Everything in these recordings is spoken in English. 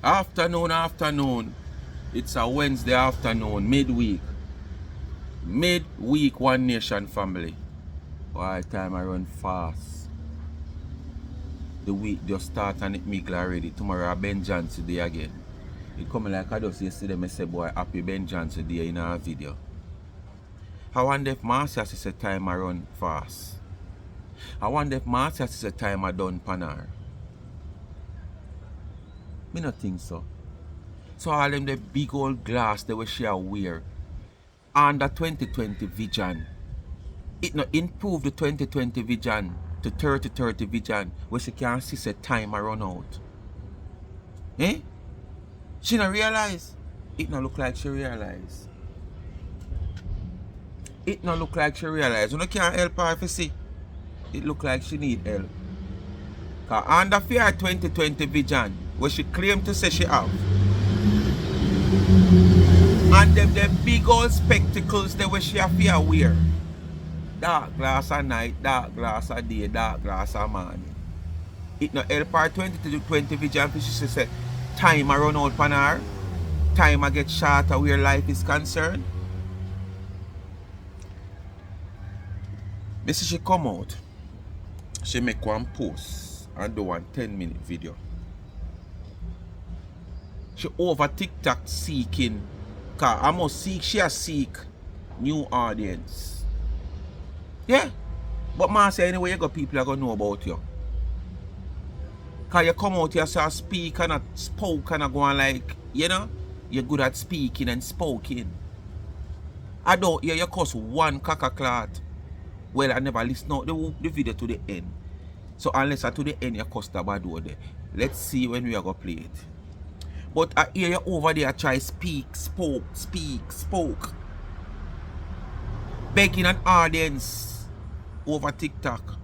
Afternoon. It's a Wednesday afternoon, midweek. Midweek, One Nation family. Why time I run fast. The week just start and it make already. Tomorrow Ben Johnson day again. It come like I just yesterday me say boy happy Ben Johnson day in our video. I wonder if Marcia say time I run fast. I wonder if Marcia say time I done panar. Me not think so. So all them the big old glass they will share wear under 2020 vision. It not improve the 2020 vision to 3030 vision where she can see say time I run out. Eh? She not realize. It not look like she realize. It not look like she realize. You know can't help her if you see. It look like she need help. Cause under fear 2020 vision where she claim to say she have. And them big old spectacles they where she have to wear. Dark glass at night, dark glass at day, dark glass at morning. It no help her 2020 vision for she say time I run out pan her. Time I get shorter where life is concerned. This is she come out. She make one post and do one 10-minute video. She over TikTok seeking. Cause I must seek, she a seek new audience. Yeah. But man say anyway you got people are gonna know about you. Cause you come out here so speak and not spoke and go on like, you know, you're good at speaking and spoking. I don't hear you cuss one caca-clat. Well, I never listen out the video to the end. So unless I to the end you cuss the bad word there. Let's see when we are gonna play it. But I hear you over there try spoke. Begging an audience over TikTok.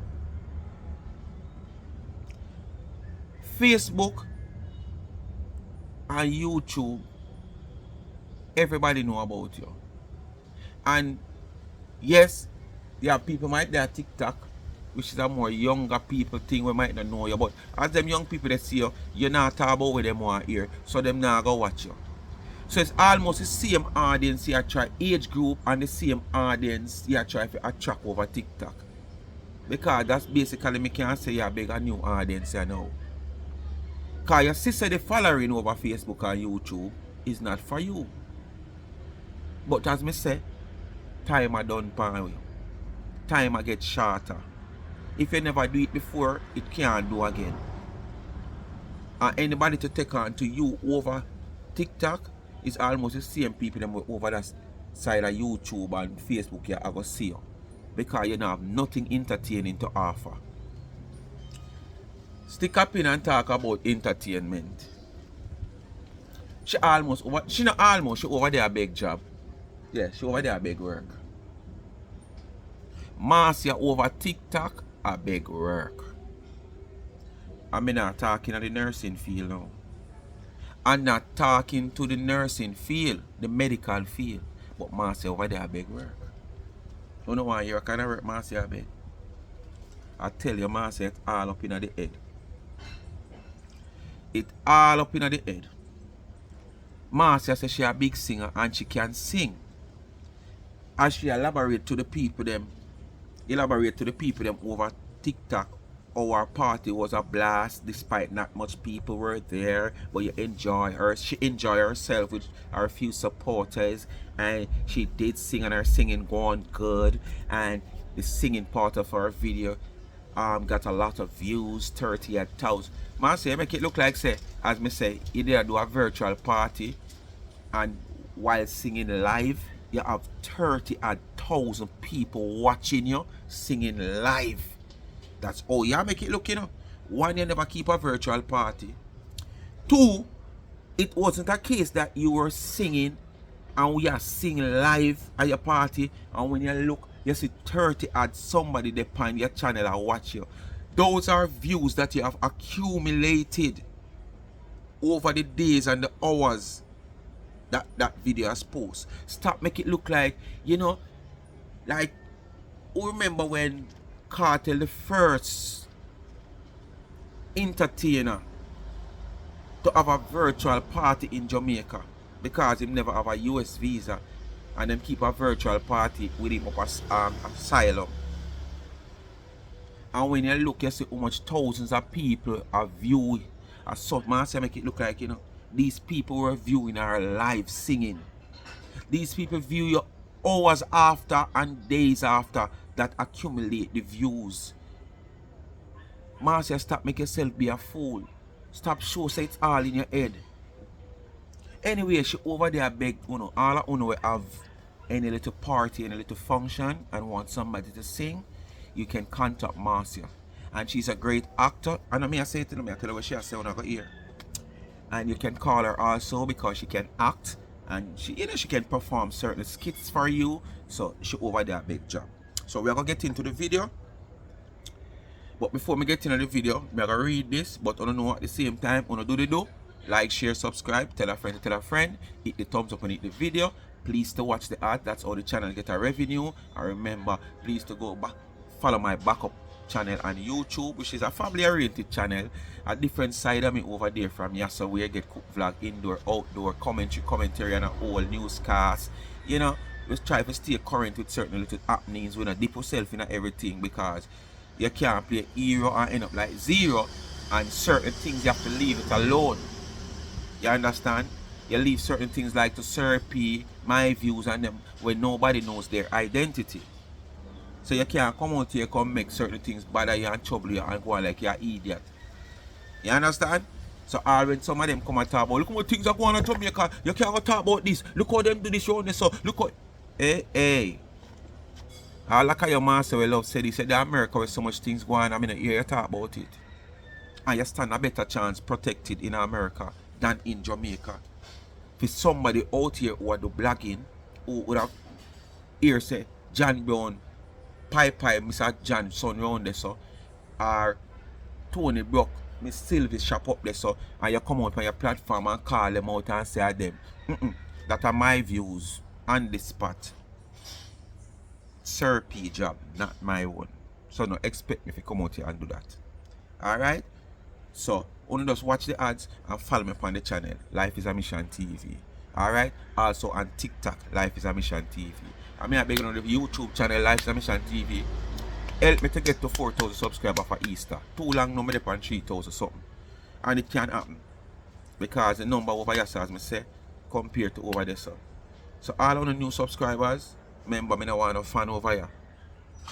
Facebook and YouTube, everybody know about you. And yes, there are people might be at TikTok, which is a more younger people thing we might not know you. But as them young people that see you, you're not talk about with them want here, so them not go watch you. So it's almost the same audience you try age group and the same audience you try to attract over TikTok. Because that's basically me can say you beg a new audience you know. Because your sister the following over Facebook and YouTube is not for you. But as me say, time I done pan you. Time I get shorter. If you never do it before, it can't do again. And anybody to take on to you over TikTok is almost the same people them over that side of YouTube and Facebook you ever see you. Because you don't have nothing entertaining to offer. Stick up in and talk about entertainment. She over there big job. Yeah, she over there big work. Marcia over TikTok a big work. I'm not talking to the nursing field now. I'm not talking to the nursing field, the medical field. But Marcia over there a big work. You know why you kind of work Marcia a big? I tell you Marcia it's all up in the head. It's all up in the head. Marcia says she a big singer and she can sing. As she elaborate to the people them over TikTok. Our party was a blast despite not much people were there, but you enjoy her. She enjoyed herself with her few supporters and she did sing and her singing going good, and the singing part of her video got a lot of views, 38,000. Man say make it look like say, as me say, you did do a virtual party and while singing live you have 30,000 people watching you singing live. That's all you make it look, you know. One, you never keep a virtual party. Two, it wasn't a case that you were singing and we are singing live at your party, and when you look, you see 30 at somebody there on your channel and watch you. Those are views that you have accumulated over the days and the hours that video has posted. Stop make it look like, you know, like, remember when Cartel, the first entertainer to have a virtual party in Jamaica because him never have a US visa, and them keep a virtual party with him up asylum. And when you look, you see how much thousands of people are viewing. As some man say, make it look like, these people were viewing our live singing. These people view you hours after and days after that accumulate the views. Marcia, stop make yourself be a fool. Stop show say it's all in your head. Anyway, she over there beg, all of will have any little party, any little function and want somebody to sing, you can contact Marcia. And she's a great actor. And I say to them, I tell her what she has say when I go here. And you can call her also because she can act and she can perform certain skits for you. So she over there big job. So we're gonna get into the video. But before we get into the video, I'm gonna read this, but I don't know at the same time, I do. Like, share, subscribe, tell a friend to tell a friend, hit the thumbs up and hit the video. Please to watch the ad, that's how the channel get a revenue. And remember, please to go back, follow my backup channel on YouTube, which is a family-oriented channel. A different side of me over there from Yasa, where you get cook vlog, indoor, outdoor, commentary, and a whole newscast. Just try to stay current with certain little happenings. We don't dip yourself in everything because you can't play hero and end up like zero, and certain things you have to leave it alone. You understand? You leave certain things like to Serpy, my views, and them when nobody knows their identity. So you can't come out here come make certain things bother you and trouble you and go on like you're an idiot. You understand? So all when some of them come and talk about, look what things are going on in Jamaica, you can't go talk about this. Look how them do this, show this, so look how hey. I like how your master will love said, he said the America with so much things going on, I mean, you talk about it. And you stand a better chance protected in America than in Jamaica. For somebody out here who are do blogging, who would have here say John Brown, Pipe, Mr. John son round there so, or Tony Brook, Miss Sylvie shop up there so, and you come out on your platform and call them out and say them. That are my views on the spot. Sir P job, not my own. So no expect me to come out here and do that. Alright? So, only just watch the ads and follow me upon the channel, Life is a Mission TV. Alright? Also on TikTok, Life is a Mission TV. I mean, I beg on the YouTube channel, Life is a Mission TV. Help me to get to 4,000 subscribers for Easter. Too long, no, me on 3,000 something. And it can't happen. Because the number over here, as I say, compared to over there, so. So, all of the new subscribers, remember, me no want no fan over here.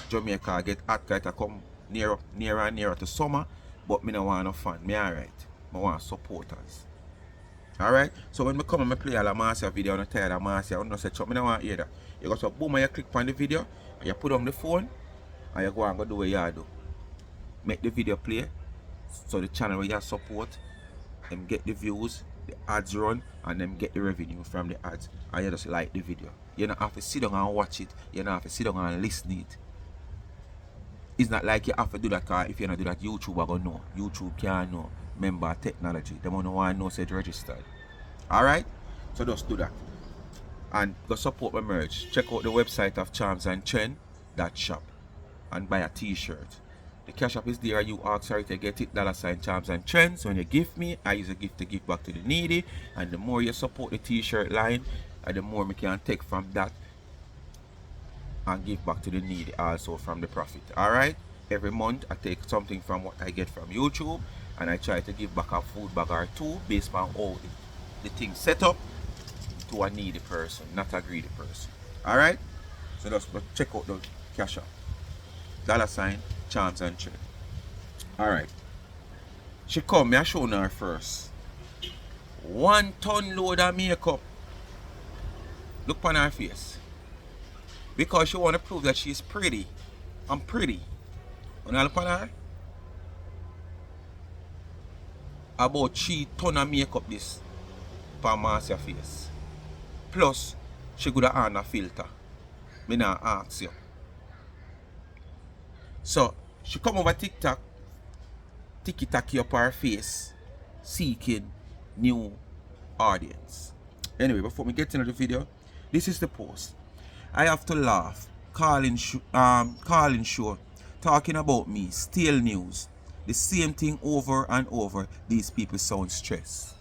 Jamaica get hot, to come nearer and nearer to summer. But me no want no fun. Me alright. I want supporters. Alright? So when me come and me play all the Marcia video and I tired of Marcia, I don't say me no want to hear that. You go so boom and you click on the video and you put on the phone and you go and go do what you do. Make the video play so the channel where you support them get the views, the ads run, and them get the revenue from the ads. And you just like the video. You don't have to sit down and watch it. You don't have to sit down and listen it. It's not like you have to do that, because if you don't do that, YouTube are going to know. YouTube can't know. Remember technology. They don't want to know say registered. Alright? So just do that. And go support my merch. Check out the website of charmsandtrend.shop and buy a t-shirt. The cash app is there. You ask her to get it. $Charms and Trends. So when you give me, I use a gift to give back to the needy. And the more you support the t-shirt line, and the more we can take from that and give back to the needy also from the profit. Alright? Every month I take something from what I get from YouTube and I try to give back a food bag or two based on how the thing set up to a needy person, not a greedy person. Alright? So just go check out the cash app. $Charms and Trend. Alright. She come, me I show her first. 1 ton load of makeup. Look on her face. Because she want to prove that she's pretty. I'm pretty. When I look on her, about 3 tons of makeup this for Marcia's face. Plus, she could have on a filter. Me not ask you. So, she come over TikTok, tiki-taki up her face, seeking new audience. Anyway, before we get into the video, this is the post. I have to laugh. Calling show, talking about me, stale news. The same thing over and over. These people sound stressed.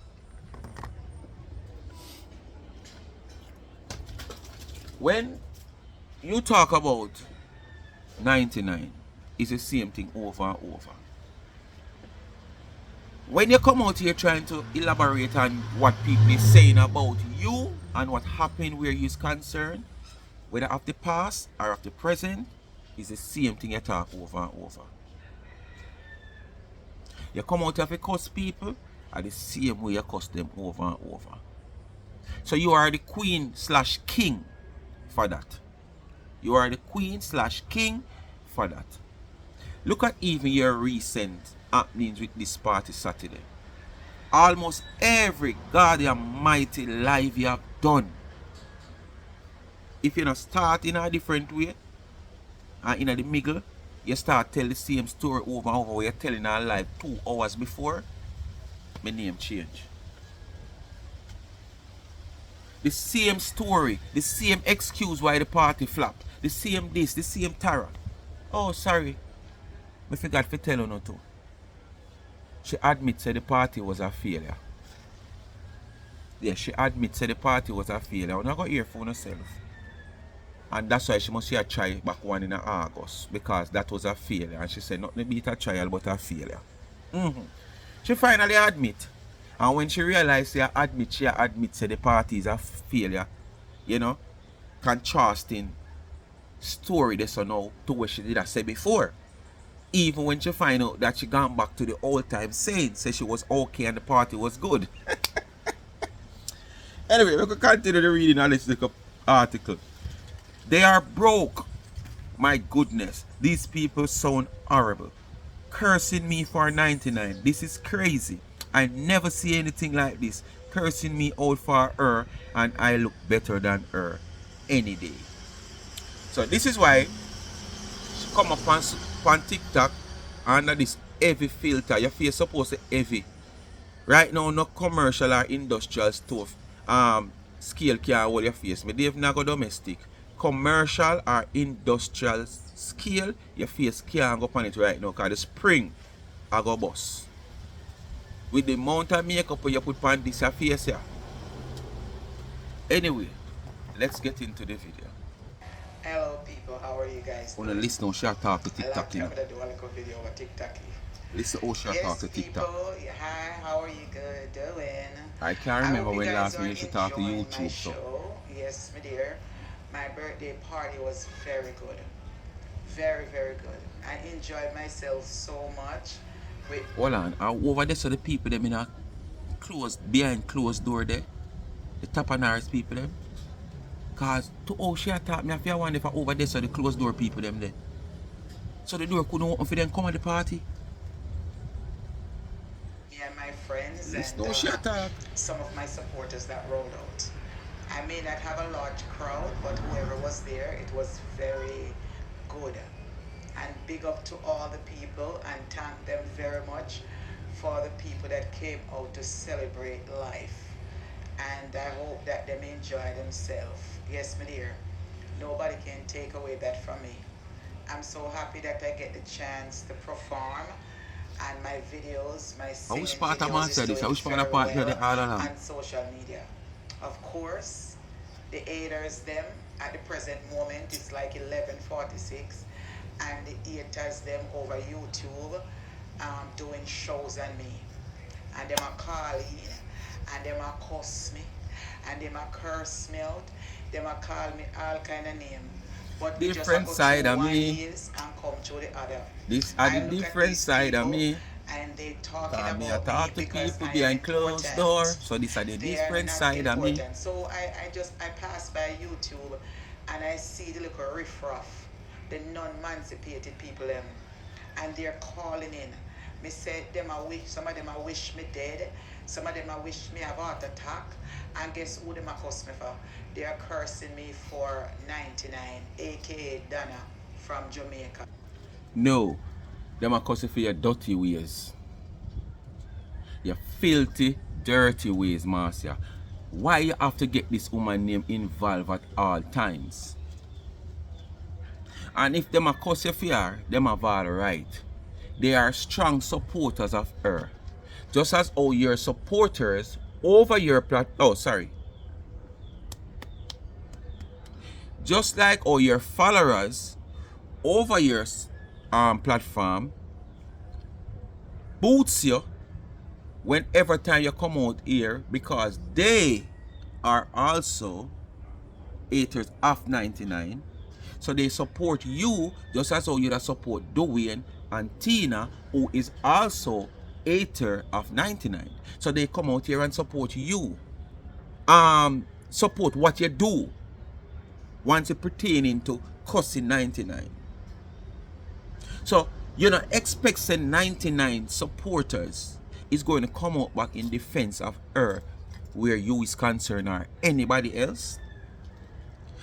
When you talk about 99, it's the same thing over and over. When you come out here trying to elaborate on what people is saying about you and what happened where you're concerned, whether of the past or of the present, it's the same thing you talk over and over. You come out here to cuss people, and the same way you cuss them over and over. So you are the queen slash king for that. You are the queen slash king for that. Look at even your recent happenings with this party Saturday. Almost every goddamn mighty live you have done, if you not start in a different way and in the middle, you start tell the same story over and over. You're telling our live 2 hours before, my name change. The same story, the same excuse why the party flopped, the same this, the same Tara. Oh, sorry, I forgot to tell her no too. She admits that the party was a failure. Yeah, she admits that the party was a failure. I'm not going to hear for herself. And that's why she must have tried back one in August, because that was a failure. And she said nothing beat a trial but a failure. She finally admit. And when she realized she admits that the party is a failure, you know, contrasting story this or now to what she did I say before. Even when she find out that she gone back to the old time saying, say she was okay and the party was good. Anyway, we can continue the reading of this little article. They are broke. My goodness, these people sound horrible. Cursing me for 99. This is crazy. I never see anything like this. Cursing me out for her, and I look better than her any day. So this is why she come up on TikTok under this heavy filter. Your face supposed to heavy. Right now, no commercial or industrial stuff. Scale can't hold your face. But they've not go domestic. Commercial or industrial scale, your face can't go on it right now because the spring I go bust. With the amount of makeup you put on this face here. Anyway, let's get into the video. Hello people, how are you guys doing? Listen how she talk to TikTok. I like to do a little video on TikTok. Listen how she talk to TikTok. People, hi, how are you good doing? I can't remember when last time she talked to YouTube. So. Yes, my dear. My birthday party was very good. Very, very good. I enjoyed myself so much. Hold on, over there so the people them in a behind closed door there. The top and ours people them. Cause to how she attacked me, I feel wonder if over there so the closed door people them there. So the door couldn't open for them come at the party. Yeah, my friends and some of my supporters that rolled out. I may not have a large crowd, but whoever was there, it was very good. And big up to all the people and thank them very much for the people that came out to celebrate life. And I hope that they enjoy themselves. Yes, my dear, nobody can take away that from me. I'm so happy that I get the chance to perform, and my videos, my singing videos is doing very well on social media. Of course, the haters them at the present moment is like 11:46, and the haters them over YouTube doing shows on me, and them are calling, and them are cuss me, and them are curse me out, them are call me all kind of name. But different side of me. And come to the other. This are the different side of me. And they talking about me. I talk to people behind closed door. So this are the different side of me. So I pass by YouTube and I see the little riffraff, the non-emancipated people them, and they're calling in. Me say them I wish, some of them I wish me dead, some of them I wish me have heart attack, and guess who them I curse me for? They are cursing me for 99, aka Donna from Jamaica. No, them are cursing for your dirty ways. Your filthy, dirty ways, Marcia. Why you have to get this woman name involved at all times? And if them are curse you for her, them have all right. They are strong supporters of her. Just as all your supporters over your Just like all your followers over your platform boots you whenever time you come out here, because they are also haters of 99. So they support you just as how you support Dwayne and Tina, who is also hater of 99. So they come out here and support you. Support what you do once it pertaining to cussing 99. So you know, expect 99 supporters is going to come out back in defense of her where you is concerned, or anybody else.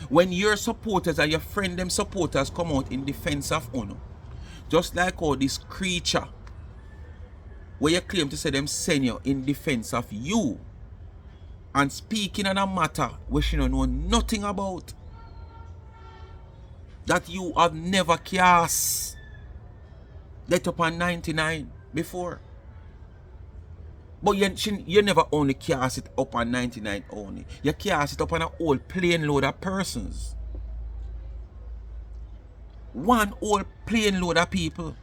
When your supporters and your friend them supporters come out in defense of Uno, just like all this creature where you claim to say them send you in defense of you and speaking on a matter which she don't know nothing about, that you have never cast let upon 99 before. But you never only cast it up on 99 only. You cast it up on a whole plane load of persons. One whole plane load of people.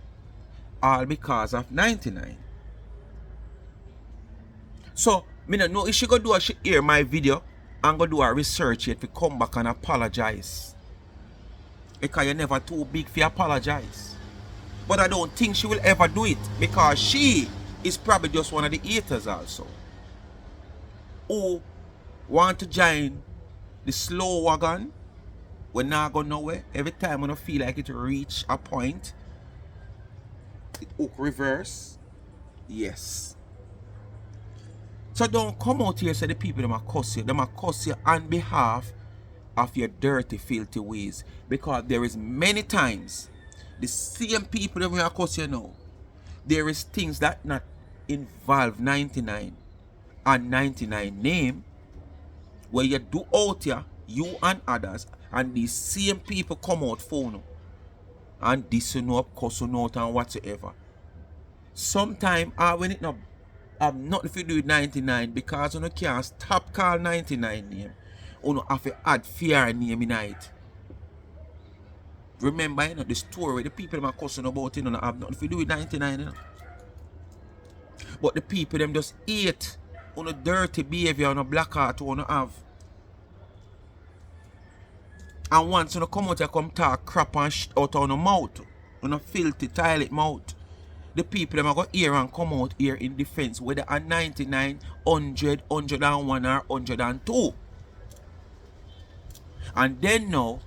All because of 99. So, me don't know if she go do a she hear my video and go do a research it to come back and apologize. Because you're never too big for apologize. But I don't think she will ever do it, because she is probably just one of the haters also, who want to join the slow wagon. We're not going nowhere. Every time when I feel like it reach a point, it hook reverse. Yes. So don't come out here and say the people them a cuss you. Them a cuss you on behalf of your dirty, filthy ways. Because there is many times the same people that we are cuss you now, there is things that not involve 99 and 99 name, where you do out here, you and others, and these same people come out for you and dissing up, cussing out and whatsoever. Sometimes when it not have nothing to do with 99, because you can't stop call 99 name, you have to add fear name in it. Remember, you know, the story, the people that are cussing about it, you know, have nothing to do with 99, you know. But the people them just hate on a dirty behavior, on a black heart you have. And once you come out, you come talk crap and shit out on your mouth, on a filthy toilet mouth, the people them are going to hear and come out here in defense, whether a 99, 100, 101 or 102. And then now,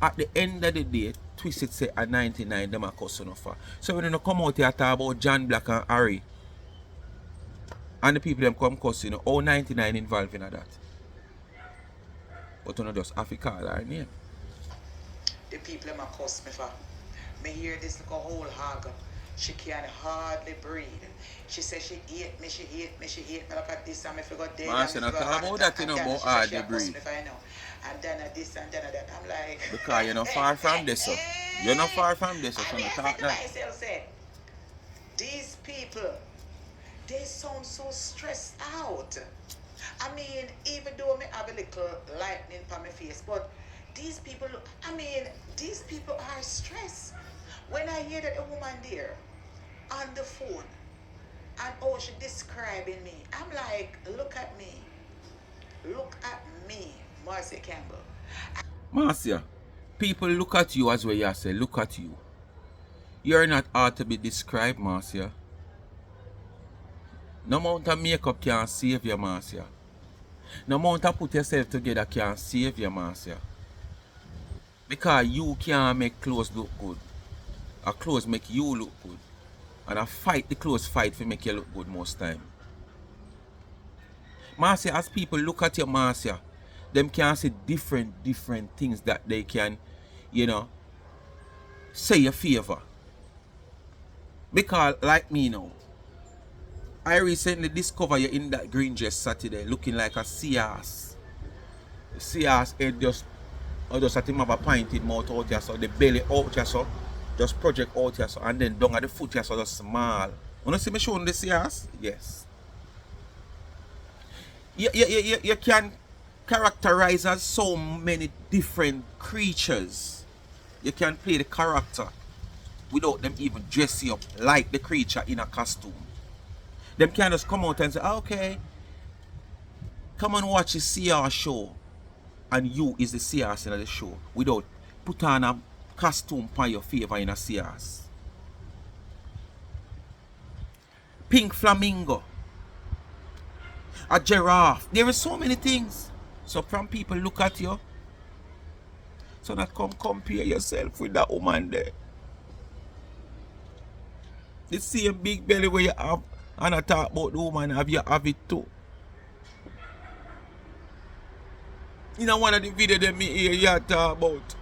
at the end of the day, twist it say a 99 them are cussing for. So when you come out here talk about John Black and Harry, and the people them come cussing, all 99 involved in that. But you know, just have to call her name. The people them a cuss me for. Me hear this like a whole hog. She can hardly breathe. She says she hate me, she hate me, she hate me. Look at this and me forgot dead. Man, she not talk about that, you know, about hardly breathe. And then this and then that. I'm like, because you're not far from this, so. You're not far from this, so you talk that. Myself say, these people, they sound so stressed out. I mean, even though me have a little lightning on my face, but these people, these people are stressed. When I hear that a woman there on the phone and she describing me, I'm like, look at me, Marcia Campbell. Marcia, people look at you as well. You say, look at you. You're not hard to be described, Marcia. No amount of makeup can save you, Marcia. No amount of put yourself together can save you, Marcia. Because you can't make clothes look good. A clothes make you look good. And the clothes fight for make you look good most time. Marcia, as people look at you, Marcia, them can see different things that they can, you know, say your favor. Because like me now, I recently discovered you in that green dress Saturday looking like a Sears. Sears head just at him have a pointed mouth out here, so the belly out here, so just project out here, so, and then down at the foot here, so just small. You see me showing the Sears? Yes. You can characterized as so many different creatures. You can play the character without them even dressing up like the creature in a costume. Them can just come out and say, okay, come and watch the CR show. And you is the CRs in the show without put on a costume for your favor in a CRs. Pink flamingo. A giraffe. There are so many things. So from people look at you. So not come compare yourself with that woman there. The same big belly where you have and I talk about the woman have it too. You know one of the videos that me hear you talk about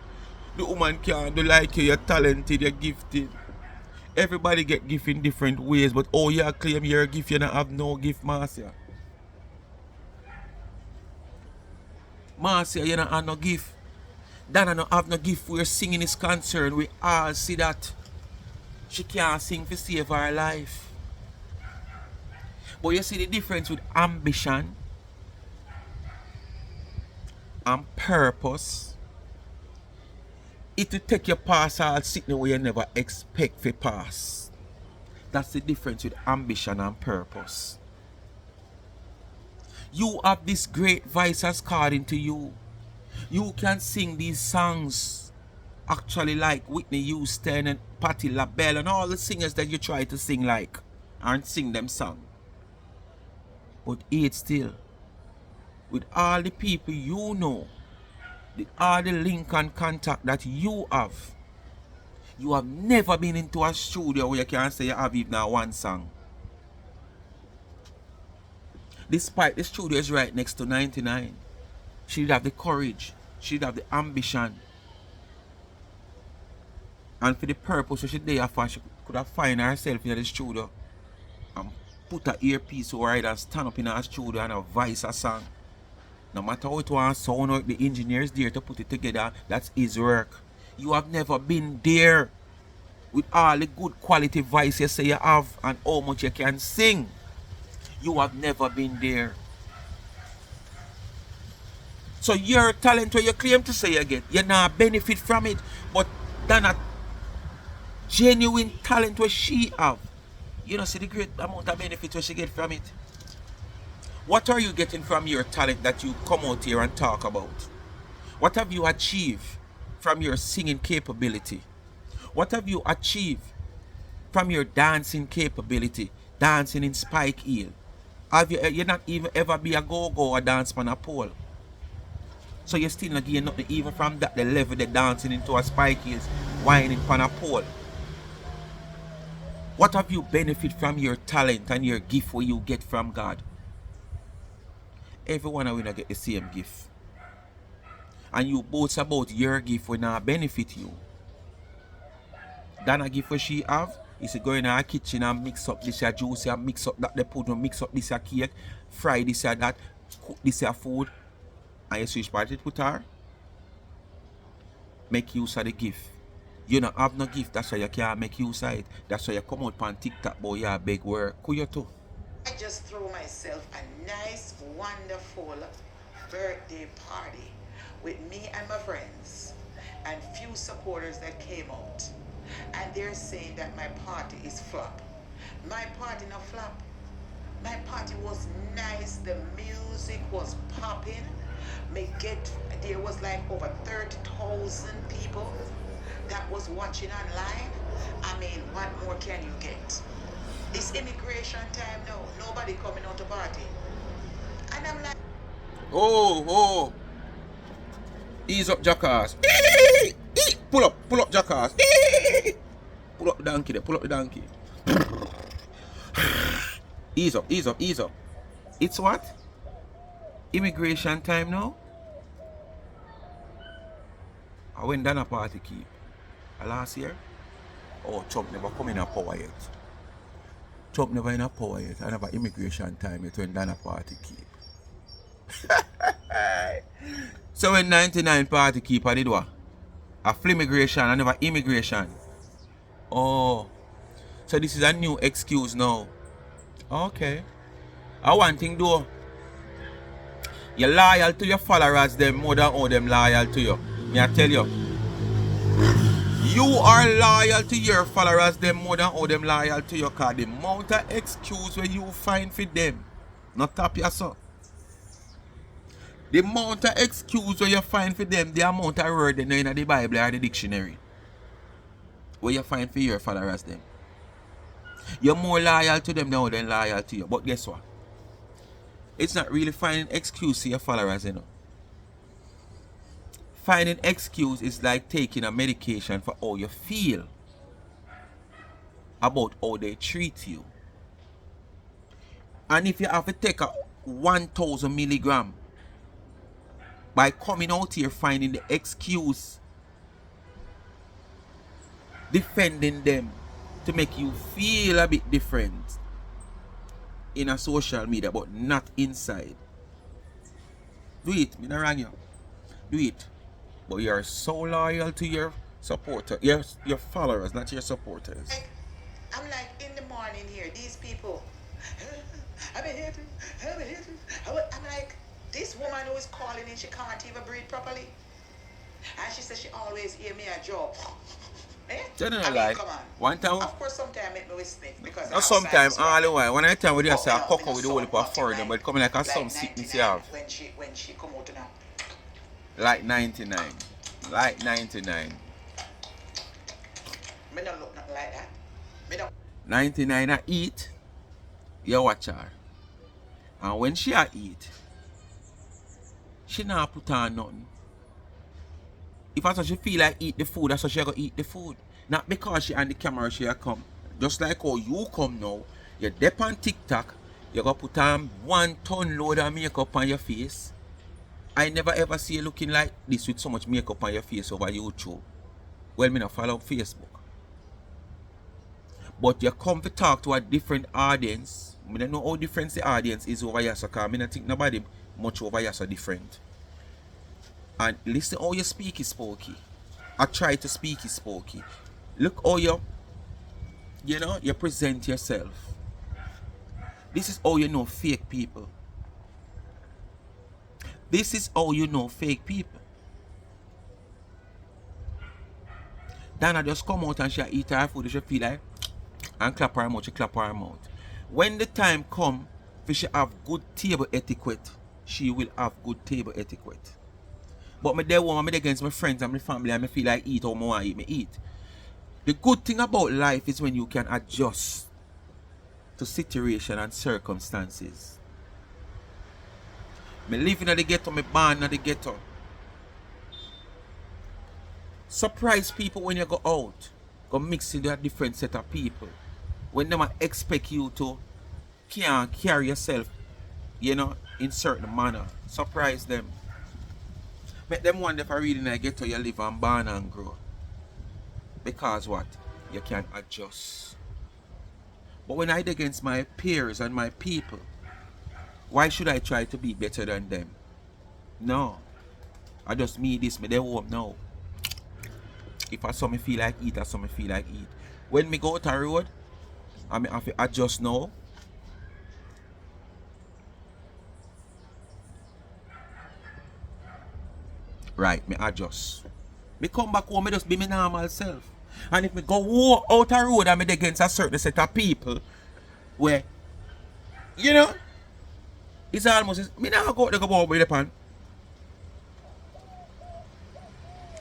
the woman can't do like you, you're talented, you're gifted. Everybody get gift in different ways, but oh you claim you're a gift, you don't have no gift, Marcia. Marcia, you don't have no gift. Dana don't have no gift where singing is concerned. We all see that. She can't sing to save her life. But you see the difference with ambition and purpose. It will take you past all sitting where you never expect to pass. That's the difference with ambition and purpose. You have this great voice as called into you. You can sing these songs actually like Whitney Houston and Patti LaBelle and all the singers that you try to sing like and sing them song. But yet still, with all the people you know, all the link and contact that you have never been into a studio where you can say you have even one song. Despite the studio is right next to 99. She'd have the courage, she'd have the ambition. And for the purpose she's there for, she could have find herself in the studio and put her earpiece over it and stand up in her studio and voice a song. No matter how it was sound out, the engineer is there to put it together. That's his work. You have never been there with all the good quality voice you say you have and how much you can sing. You have never been there. So your talent where you claim to say you get, you not benefit from it, but that not genuine talent where she have. You know, see the great amount of benefit where she get from it. What are you getting from your talent that you come out here and talk about? What have you achieved from your singing capability? What have you achieved from your dancing capability? Dancing in spike heel. Have you not even ever be a go-go or dance on a pole? So you still not getting nothing even from that the level they dancing into a spike heels, whining on a pole. What have you benefit from your talent and your gift where you get from God? Everyone are gonna get the same gift. And you boast about your gift will not benefit you. That a gift what she have is to go in her kitchen and mix up this your juice and mix up that the pudding, mix up this your cake, fry this or that, cook this your food, and you switch part it put her. Make use of the gift. You don't have no gift, that's why you can't make use of it. That's why you come out on TikTok, boy, you beg work. Could you too? I just threw myself a nice, wonderful birthday party with me and my friends and few supporters that came out. And they're saying that my party is flop. My party not flop. My party was nice. The music was popping. There was like over 30,000 people that was watching online. I mean, what more can you get? It's immigration time now. Nobody coming out to party. And I'm like, oh. Ease up, jackass. Pull up, jackass. Pull up the donkey there, pull up the donkey. Ease up. It's what? Immigration time now? I went down a party keep. Last year? Oh, Trump never come in a power yet. Trump never in a power yet. I never immigration time yet when down a party keep. So when 99 party keep I did what? A flimmigration, I never immigration. Oh. So this is a new excuse now. Okay. I one thing though. You're loyal to your followers them more than all them loyal to you. Me I tell you. You are loyal to your followers them more than all them loyal to your car. The amount of excuse where you find for them. Not tap yourself. The amount of excuse where you find for them, the amount of word they know in the Bible or the dictionary. Where you find for your followers them. You're more loyal to them than loyal to you. But guess what? It's not really finding excuse to your followers, you know. Finding excuse is like taking a medication for how you feel about how they treat you. And if you have to take a 1,000 milligram by coming out here finding the excuse, defending them to make you feel a bit different in a social media but not inside. Do it, me not wrong you. Do it. But you are so loyal to your supporters, your followers, not your supporters. I'm like in the morning here, these people. I'm like, this woman who is calling in, she can't even breathe properly. And she says she always hear me a job. Like, come on. One time, of course, sometimes I make me sniff because not sometimes, all the while. When I tell you, I say I cock out with the whole heap of further, but coming like a some sickness you have. When she come out now. Like 99. Like 99. Me don't look nothing like that. Me don't. 99 I eat, you watch her. And when she a eat, she not put on nothing. If I she feel like eat the food, that's how she go eat the food. Not because she on the camera she a come. Just like how you come now, you dep on TikTok, you go put on 1 ton load of makeup on your face. I never ever see you looking like this with so much makeup on your face over YouTube. Well, me not follow Facebook. But you come to talk to a different audience. I don't know how different the audience is over here, so because I don't think nobody much over here so different. And listen how you speak is spooky. I try to speak is spooky. Look how you present yourself. This is how you know fake people. This is how you know fake people. Dana just come out and she eat her food, she feel like and clap her mouth, she clap her mouth. When the time come for she have good table etiquette, she will have good table etiquette. But me there woman, me against my friends and my family and me feel like eat how I want to eat, me eat. The good thing about life is when you can adjust to situation and circumstances. Me live in the ghetto, me born in the ghetto. Surprise people when you go out. Go mix with a different set of people. When them expect you to can't carry yourself, in certain manner. Surprise them. Make them wonder if I really in the ghetto you live and born and grow. Because what? You can adjust. But when I against my peers and my people, why should I try to be better than them? No. I just me this, me they home now. If I saw me feel like eat, I saw me feel like eat. When me go out the road, I have to adjust now. Right, me adjust. Me come back home, me just be my normal self. And if me go out the road and me against a certain set of people, where, it's almost, me not go out there go out with the pan.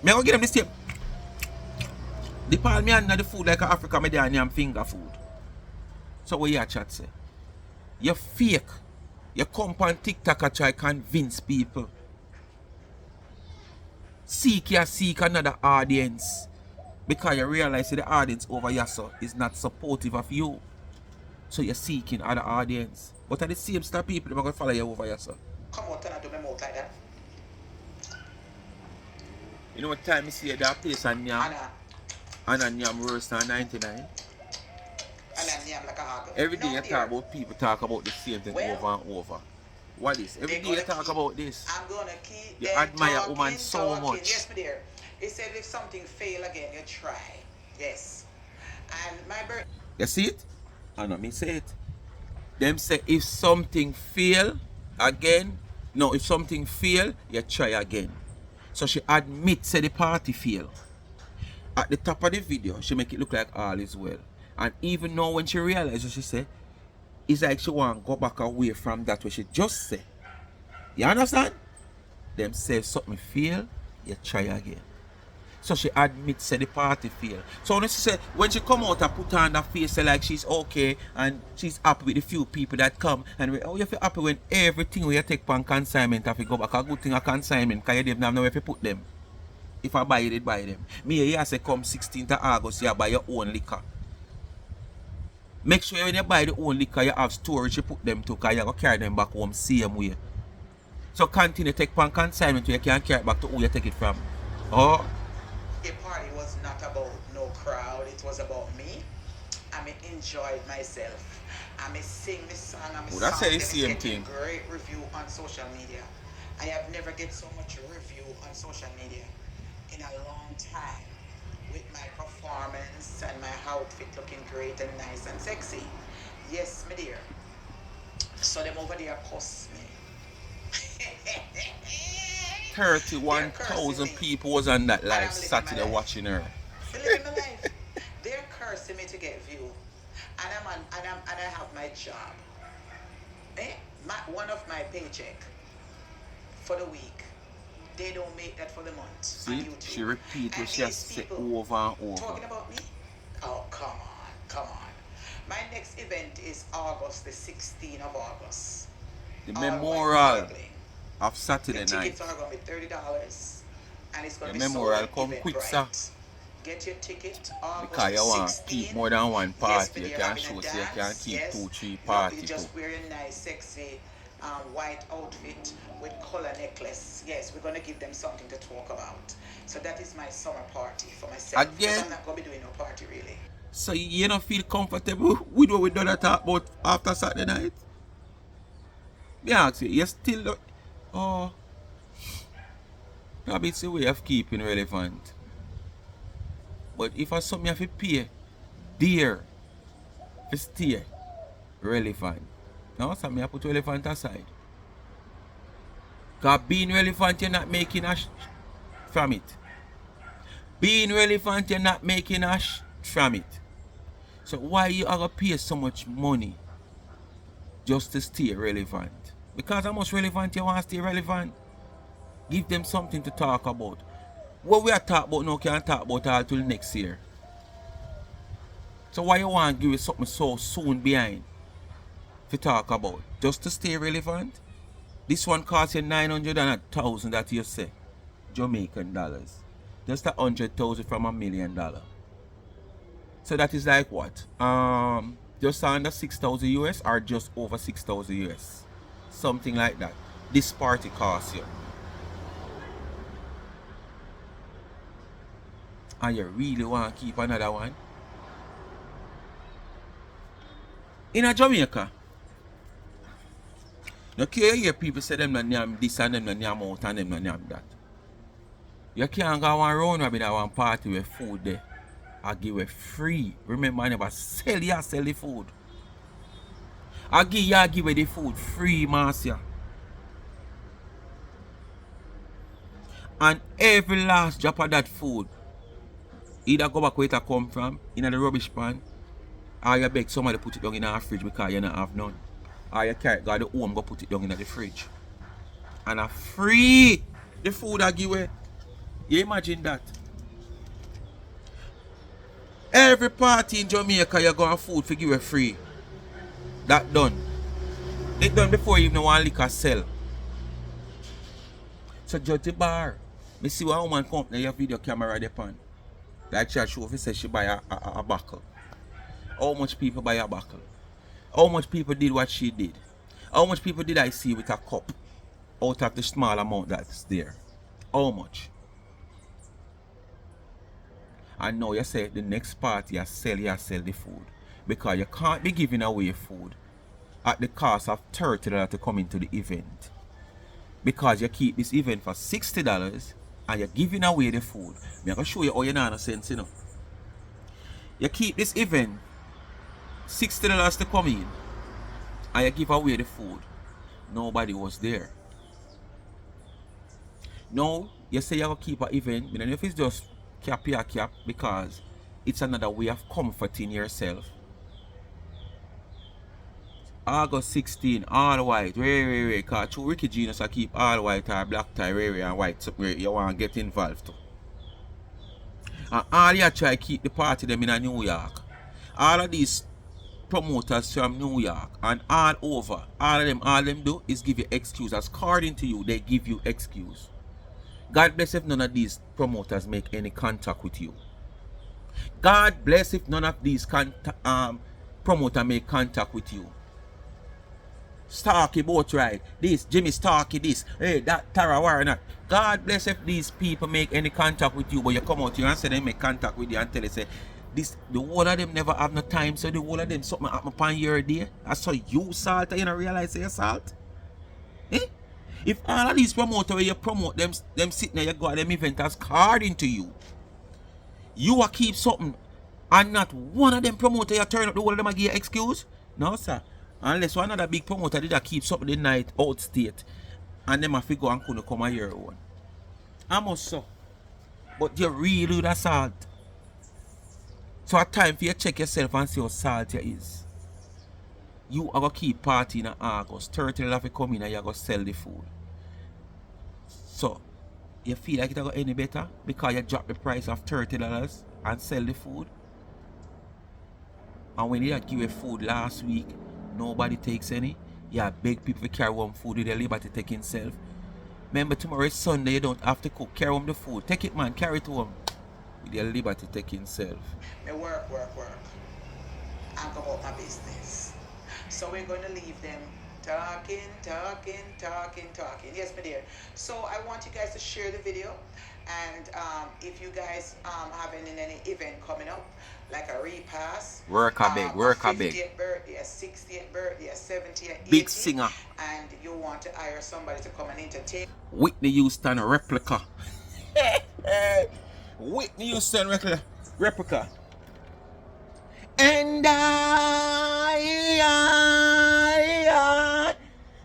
Me go give them the same. The pan me and the food like Africa, me there and I'm finger food. So what you chat say? You're fake. You come on TikTok and try convince people. Seek another audience. Because you realize that the audience over here is not supportive of you. So you're seeking other audience. But at the same time people are going to follow you over here. Come on, turn out to my mouth like that. You know what time you see that place and Nyam? And Nyam roast on 99. Every day you talk about people talk about the same thing over and over. What is? Every day you talk about this. I'm gonna keep you admire a woman so much. Yes, my dear. It said if something fail again, you try. Yes. And my birth. You see it? I know me say it. Them say if something fail again, Now, if something fail, you try again. So she admits that the party fail. At the top of the video, she make it look like all is well. And even now when she realizes, she say, it's like she want to go back away from that what she just said. You understand? Them say something fail, you try again. So she admits that the party fail. So when she say, when she come out and put on that face like she's okay and she's happy with the few people that come, and we, oh, you feel happy when everything we take on consignment have to go back. A good thing a consignment because you didn't have nowhere to put them. If I buy it, buy them. Me here say come 16th of August, you buy your own liquor. Make sure when you buy the own liquor, you have storage you put them to, because you go carry them back home same way. So continue to take on consignment where you can carry it back to who you take it from. Oh. The party was not about no crowd, it was about me. I enjoyed myself. I sing this song, Well, that's the same thing. Great review on social media. I have never get so much review on social media in a long time, with my performance and my outfit looking great and nice and sexy. Yes, my dear. So them over there post me. 31,000 people was on that live Saturday watching her. Living my life. They're cursing me to get view, and I have my job. One of my paycheck for the week. They don't make that for the month. See, she repeats what she has said over and over. Talking about me? Oh, come on. My next event is August, the 16th of August. The memorial of Saturday the night. Tickets are going to be $30, and it's going to be memorial come quick, sir. Get your ticket August because you want 16th. Keep more than one party. Yes, you can show so you can keep 2-3 parties. You just wear a nice, sexy white outfit with color necklace. Yes, we're going to give them something to talk about. So that is my summer party for myself. Again? I'm not going to be doing no party really. So you don't feel comfortable with what we done talk about after Saturday night? Yeah, actually, you still don't. Oh, probably it's a way of keeping relevant. But if I something you have to pay, dear, to stay relevant. Now, something I put relevant aside. Because being relevant, you're not making a from it. Being relevant, you're not making a from it. So why you are going to pay so much money just to stay relevant? Because how much relevant you want to stay relevant? Give them something to talk about. What we are talking about now can't talk about all till next year. So why you want to give it something so soon behind to talk about? Just to stay relevant? This one costs you 900 and 1,000 that you say. Jamaican dollars. Just 100,000 from $1 million. So that is like what? Just under 6,000 US or just over 6,000 US. Something like that. This party costs you. And you really want to keep another one? In a Jamaica, you can't hear people say them not name this and them not name out and them not name that. You can't go one round robin at one party with food there. I give it free. Remember, I never sell the food. I give you the food free, Marcia. And every last drop of that food, either go back where it come from, in the rubbish pan, or you beg somebody put it down in a fridge because you don't have none. Or you carry it go to home, go put it down in the fridge. And a free the food I give away. You imagine that? Every party in Jamaica you go on food for give away free. That done. It done before you even want liquor sell. So judge the bar. Me see one woman come there, your video camera there pan. Like she show if she say she buy a buckle. How much people buy a buckle? How much people did what she did? How much people did I see with a cup out of the small amount that's there? How much? And now you say the next party you sell the food. Because you can't be giving away food at the cost of $30 to come into the event. Because you keep this event for $60 and you're giving away the food. I'm going to show you how you know sense, you know. You keep this event $60 to come in and you give away the food. Nobody was there. No, you say you're going to keep an event, but then if it's just cap your cap, because it's another way of comforting yourself. August 16, all white, wait. Because two Ricky Genius I keep all white or black tie, and white, so you want to get involved too. And all you try keep the party them in New York. All of these promoters from New York and all over, all of them do is give you excuse. According to you, they give you excuse. God bless if none of these promoters make any contact with you. God bless if none of these promoter make contact with you. Starkey boat ride, this, Jimmy Starkey this, hey, that Tara Warner. God bless if these people make any contact with you, but you come out here and say they make contact with you and tell you say, this, the whole of them never have no time, so the whole of them something happen upon your day. That's how you salt and you don't realize you're salt. Eh? If all of these promoters where you promote them sitting there, you go at them event as according to you. You a keep something and not one of them promoters you turn up the whole of them and give you excuse? No, sir. Unless one other big promoter did a keep something the night out state and them have to go and couldn't come a year own. I must so. But you really do that salt. So at time for you check yourself and see how salt you is. You are going to keep partying in August. 30 have to come in and you're going to sell the food. So, you feel like it's going to any better because you drop the price of $30 and sell the food. And when you give a food last week, nobody takes any. You beg people to carry home food with their liberty taking self. Remember tomorrow is Sunday, you don't have to cook. Carry home the food. Take it, man. Carry it home with your liberty taking self. Me work. And go about my business. So we're going to leave them talking. Yes, my dear. So I want you guys to share the video. And if you guys have any event coming up, like a repass, work a big. 50th birthday, a 60th birthday, a 70th, 80th, big singer, and you want to hire somebody to come and entertain. Whitney Houston replica. Whitney Houston replica. And I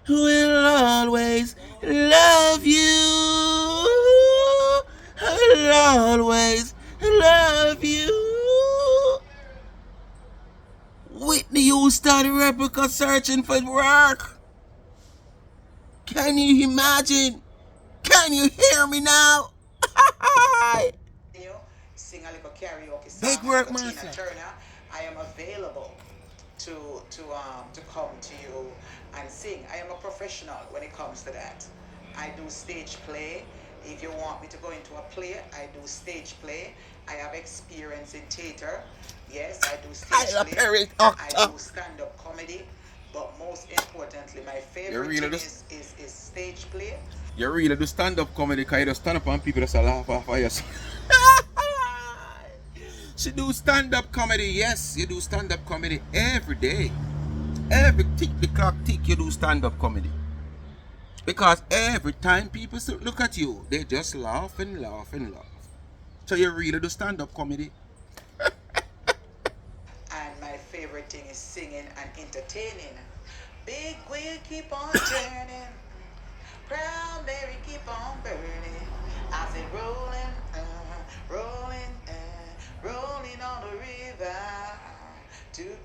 will always love you. I'll always love you. Whitney Houston replica searching for work. Can you imagine? Can you hear me now? Sing a little karaoke song. Big work, Tina master. Turner. I am available to come to you and sing. I am a professional when it comes to that. I do stage play. If you want me to go into a play, I do stage play. I have experience in theater. Yes, I do stage play. I do stand-up comedy. But most importantly, my favorite thing is stage play. You really do stand-up comedy because you just stand up and people just laugh off of you. She do stand-up comedy, yes. You do stand-up comedy every day. Every tick the clock tick you do stand-up comedy. Because every time people look at you, they just laugh and laugh and laugh. So you really do stand-up comedy. And my favorite thing is singing and entertaining. Big wheel keep on turning. Proud Mary keep on burning. I say rolling, rolling on the river. Do.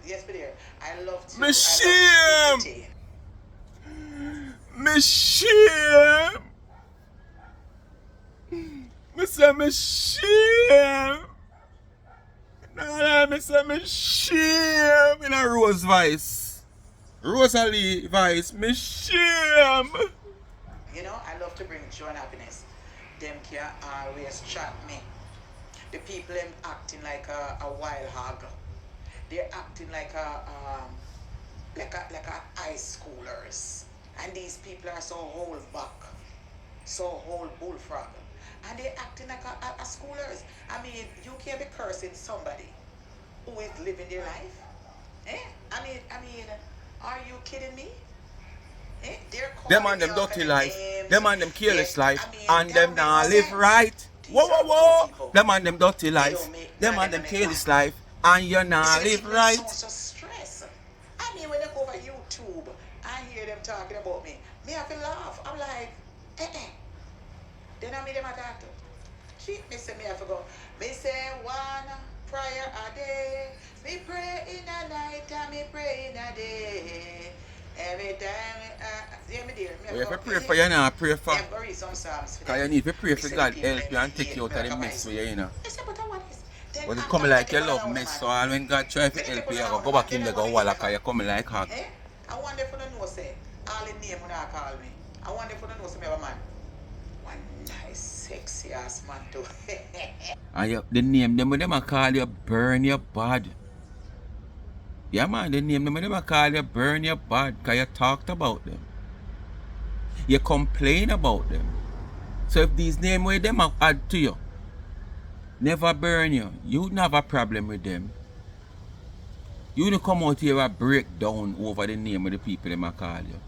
Yes, but dear, I love to entertain. Machine. Mr. Machine. No, Mr. Machine. In a Rose voice. Rosalie voice. Machine. You know, I love to bring joy and happiness. Them can always chat me. The people them acting like a wild hog. They're acting like a high schoolers. And these people are so whole back, so whole bullfrog. And they're acting like a schoolers. I mean, you can't be cursing somebody who is living their life. Eh? I mean, are you kidding me? Eh? Them and them dirty life, them and them careless life, and them not live right. Whoa. Them and them dirty life, them and them careless life, and you not live right. So stress. I mean, when I go over YouTube, I hear them talking about me. Me have to laugh. I'm like, Then I meet them attack too. She, me say me have to go. Me say one prayer a day. Me pray in the night and me pray in the day. Every time, yeah, me dear. But if you pray for you now, pray for. Yeah, read some psalms for Because them. you need to pray Me for say God the people help you them and take hate you out me of like the a mess mice. for you, you know. I say, but what is? Then But it I'm coming talking like you about love one mess, man. so all when God try to Me take help on you, a go man. back Then in I there, go go to walla, hear because you coming like hot. eh? I want them for the know say all the name when I call me. I want them for the know say me have a man. One nice, sexy ass man too. And you, the name them when them a call you burn your bad. Yeah man, the name them when them a call you burn your bad because you talked about them. You complain about them. So if these names where them a add to you, never burn you, you don't have a problem with them. You don't come out here and break down over the name of the people them a call you.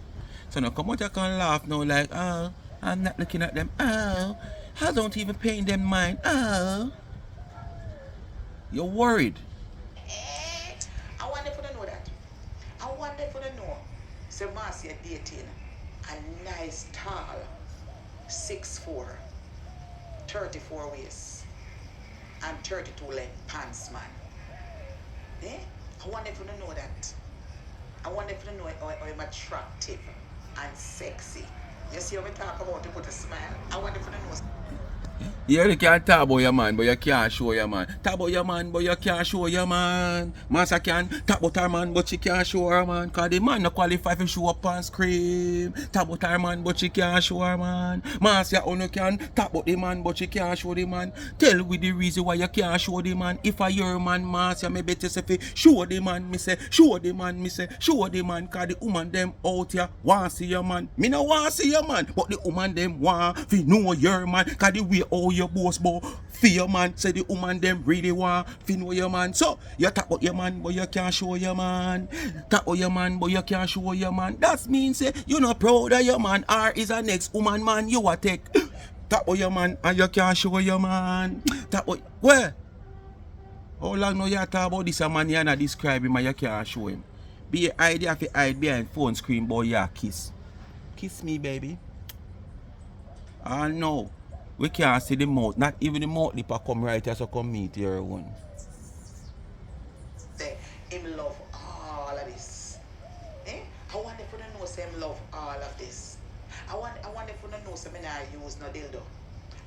So now come out here and laugh now like, oh, I'm not looking at them. Oh, I don't even pay them mind. Oh, you're worried. I want them for to know that. I want them for to know. So Marcy dating a nice tall 6'4", 34 waist and 32 leg pants man. Eh? I want them to know that. I want them to know I'm attractive and sexy. You see how we talk about to put a smile? I want them to know. You can talk about your man, but you can't show your man. Talk about your man, but you can't show your man. Master can talk about her man, but she can't show her man. Because the man not qualify to show up and scream. Talk about her man, but she can't show her man. Master only can talk about the man, but she can't show the man. Tell me the reason why you can't show the man. If I your man, Master, me better say, show the man, me say, show the man, me say, show the man. Because the woman them out here want see your man. Me no want see your man, but the woman them want fi know your man. Because the way all your boss boy for your man, say the woman them really want fi know your man. So you talk about your man, but you can't show your man. Talk about your man, but you can't show your man. That means say you not proud of your man, or is a next woman man you a take. Talk about your man and you can't show your man. Talk about where? How long now you talk about this a man you not describe him and you can't show him? Be a idea fi hide behind phone screen, boy, you kiss. Kiss me, baby. Ah no. We can't see the mouth. Not even the mouth lip come right here so come meet your one. Say him love all of this. Eh? I want them to know say him love all of this. I want them to know say me not use no dildo.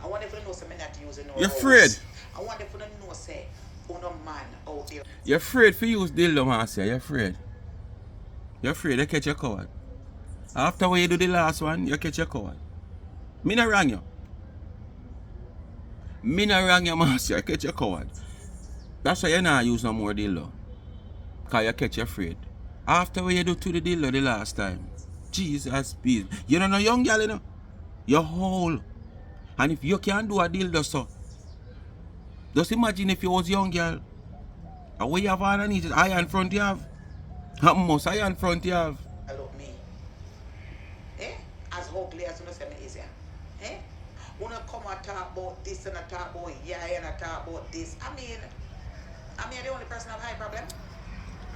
I want them to know say me not using no You're rose. afraid? I want them to know say no man out there. You're afraid for use dildo, Marcia. You're afraid. You're afraid they catch your coward. After when you do the last one, you catch your coward. Me not wrong you. Me not wrong you, Marcia. You catch your coward. That's why you not use no more dildo. Because you catch your afraid. After when you do to the dildo the last time. Jesus, please. You don't know young girl, you know. You're whole. And if you can't do a dildo, so. Just imagine if you was young girl. And what you have underneath it, iron front you have. How much iron front you have? Look me. Eh? As ugly as you know say me is, yeah. Eh? Wanna come and talk about this and talk about yeah and talk about this. I mean the only person have high problem.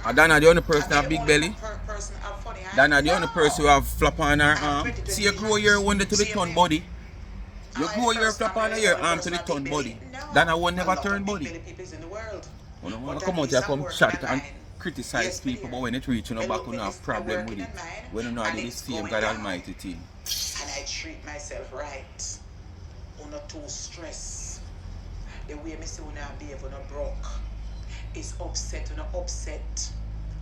And Dana the only person I have mean, big the only belly. person have funny eye. Dana the No. only person who have flap on her arm. 20, See you grow your one to the See ton me? body. You I grow the your first flap time on I your saw the arm first to the one ton big belly. body. No. Dana one never A lot turn of body. big belly people is in the world. You don't want But to come at out here least I'm come working chat on and mine. criticize Yes, people, dear. but when it reach you know Me back look you at have this, I'm problem with working it. on mine, When you know and do the it's same going God down. Almighty thing. And I treat myself right. I'm not too stressed. The way I see when I behave when I broke is upset when I upset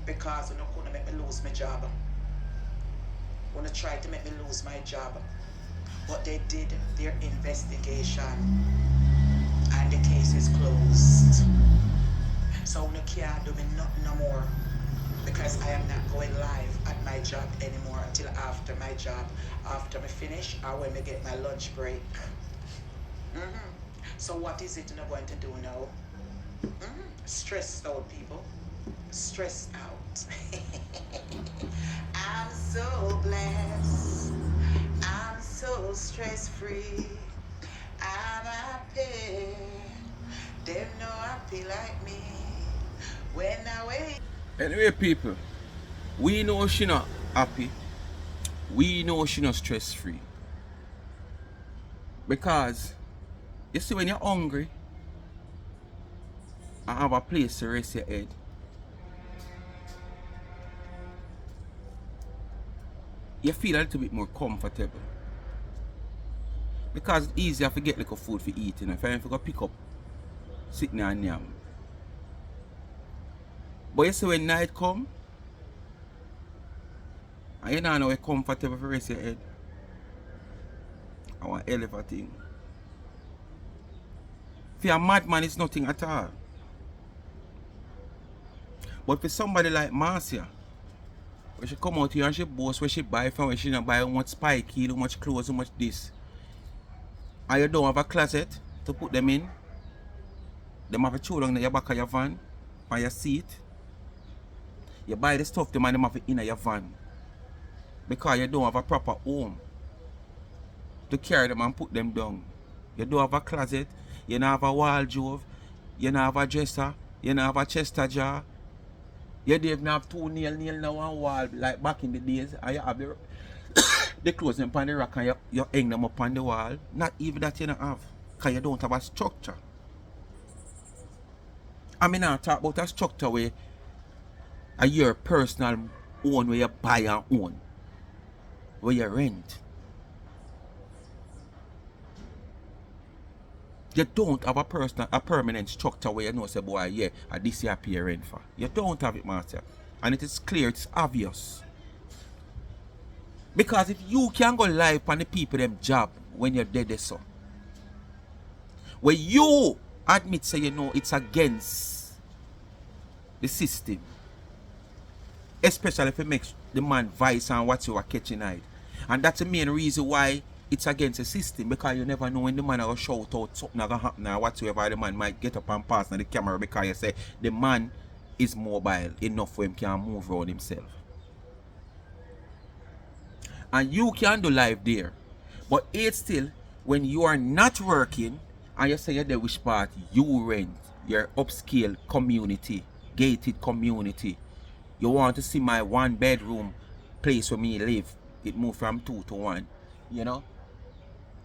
because when I couldn't make me lose my job. When I tried to make me lose my job. But they did their investigation and the case is closed. So when I can't do me nothing no more because I am not going live at my job anymore until after my job, after me finish or when me get my lunch break. So what is it you're going to do now? Stressed out, people. Stressed out. I'm so blessed. I'm so stress-free. I'm happy. Them no happy like me. When I wake. Anyway, people, we know she not happy. We know she not stress free. Because you see, when you're hungry and have a place to rest your head, you feel a little bit more comfortable. Because it's easier to get like a food for eating. If I go pick up, sitting and yam. But you see, when night come, and you don't know you're comfortable for rest your head, I want hell of a thing. For a madman, it's nothing at all. But for somebody like Marcia, when she come out here and she boast where she buy from, where she not buy how much spiky, how much clothes, how much this. And you don't have a closet to put them in. Them have a throw down in your back of your van, on your seat. You buy the stuff, them and them have it in your van. Because you don't have a proper home to carry them and put them down. You don't have a closet, you don't have a wardrobe, you don't have a dresser, you don't have a chest jar. You don't even have two nails on one wall like back in the days. And you have the clothes them on the rack and you hang them up on the wall. Not even that you don't have. Because you don't have a structure. I mean, I talk about a structure where your personal own, where you buy and own. Where you rent. You don't have a permanent structure where you know, say, boy, yeah, this you pay rent for. You don't have it, master. And it is clear, it's obvious. Because if you can go live on the people them job when you're dead, so where you admit, say, you know, it's against the system, especially if it makes the man vice and what you are catching out. And that's the main reason why it's against the system, because you never know when the man will shout out something going to happen or whatsoever. The man might get up and pass on the camera because you say the man is mobile enough for him can move around himself. And you can do live there. But it's still, when you are not working and you say you're there, which part you rent, your upscale community, gated community. You want to see my 1-bedroom place where me live. It moved from 2 to 1. You know?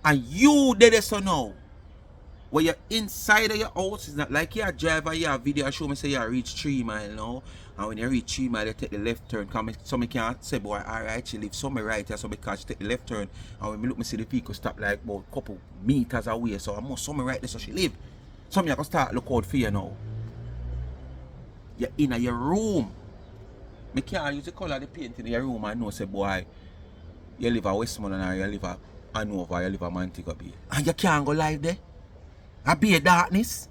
And you did it so now. When you're inside of your house, it's not like you're a driver, you have video show me say you reach 3 miles now. And when you reach 3 miles, you take the left turn. Because some can't say, boy, alright, she live somewhere right here, so because she take the left turn. And when me look, me see the vehicle stop like about a couple meters away. So I'm somewhere right there, so she live. Some you can start look out for you now. You're in your room. Me can't use the color of the paint in your room and know, say, boy, you live at Westmoreland or you live at Hanover, you live at Montego Bay. And you can't go live there. I be a darkness.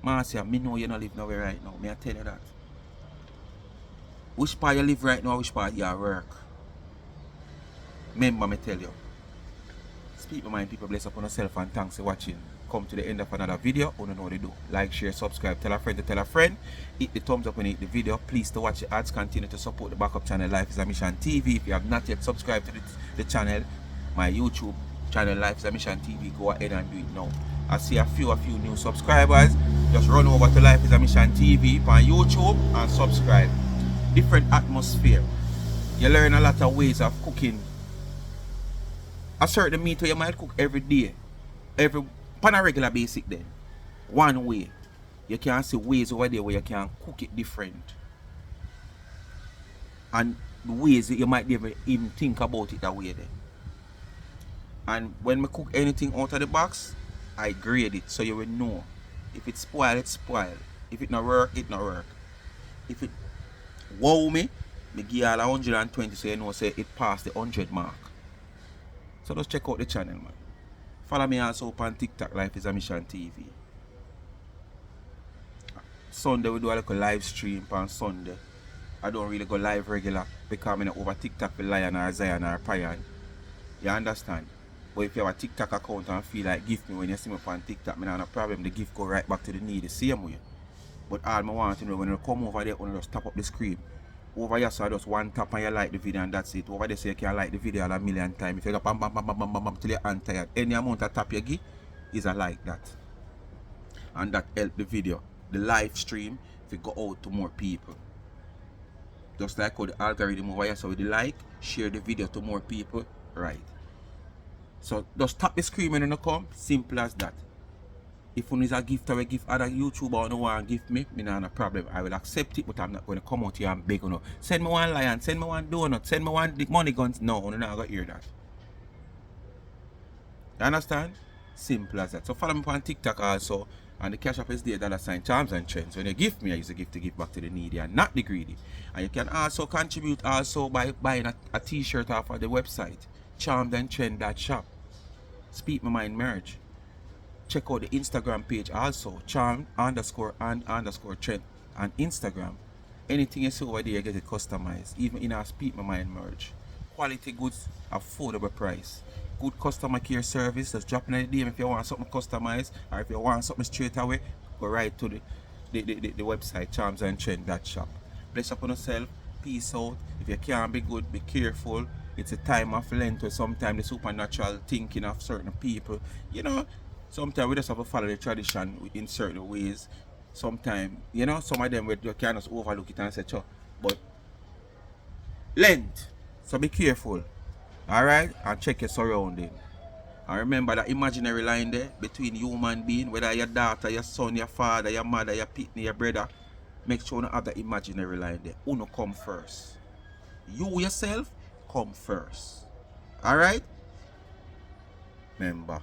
Marcia, me know you don't live nowhere right now. May I tell you that? Which part you live right now, which part you work? Remember me tell you. Speak my mind, people, bless upon yourself, and thanks for watching. Come to the end of another video. You know what to do. Like, share, subscribe, tell a friend to tell a friend. Hit the thumbs up when you hit the video. Please to watch the ads. Continue to support the backup channel Life is a Mission TV. If you have not yet subscribed to the channel, my YouTube channel Life is a Mission TV, go ahead and do it now. I see a few new subscribers. Just run over to Life is a Mission TV on YouTube and subscribe. Different atmosphere. You learn a lot of ways of cooking. A certain meat you might cook every day, on a regular basic then. One way. You can see ways over there where you can cook it different. And the ways that you might never even think about it that way then. And when we cook anything out of the box, I grade it so you will know. If it's spoiled, it's spoiled. If it not work, it not work. If it wow me give you all 120 so you know say it passed the 100 mark. So just check out the channel, man. Follow me also on TikTok, Life is a Mission TV. Sunday we do a little live stream on Sunday. I don't really go live regular because I'm not over TikTok with Lion or Zion or Payan. You understand? But if you have a TikTok account and feel like gift me when you see me on TikTok, I have no problem, the gift go right back to the need the same way. But all I want to know, when you come over there, you just tap up the screen. Over here, so just one tap and you like the video and that's it. Over there, so you can like the video a million times. If you go bam bam bam bam bam bam bam till you're untired, any amount of tap you give is a like that. And that help the video, the live stream, if it go out to more people. Just like how the algorithm over here, so with the like, share the video to more people, right? So just stop the screaming when you come. Simple as that. If one is a gift or a gift other YouTuber no want give me not a problem. I will accept it, but I'm not going to come out here and beg you. Send me one lion, send me one donut, send me one money guns. No, I'm not going to hear that. You understand? Simple as that. So follow me on TikTok also. And the cash app is there, $ Charms and Trends. When you give me, I use a gift to give back to the needy and not the greedy. And you can also contribute also by buying a t-shirt off of the website. Charmedandtrend.shop. Speak My Mind merch. Check out the Instagram page also. Charm_and_trend on Instagram. Anything you see over there, you get it customized. Even in our Speak My Mind merch. Quality goods, affordable price. Good customer care service. Just drop in the DM if you want something customized or if you want something straight away. Go right to the website charmsandtrend.shop. Bless up on yourself. Peace out. If you can't be good, be careful. It's a time of Lent where sometimes the supernatural thinking of certain people. You know, sometimes we just have to follow the tradition in certain ways. Sometimes, you know, some of them we can just overlook it and say, "Cho," but Lent. So be careful. Alright? And check your surrounding. And remember that imaginary line there between human being, whether your daughter, your son, your father, your mother, your pitney, your brother. Make sure you have the imaginary line there. Uno come first. You yourself come first. Alright? Remember.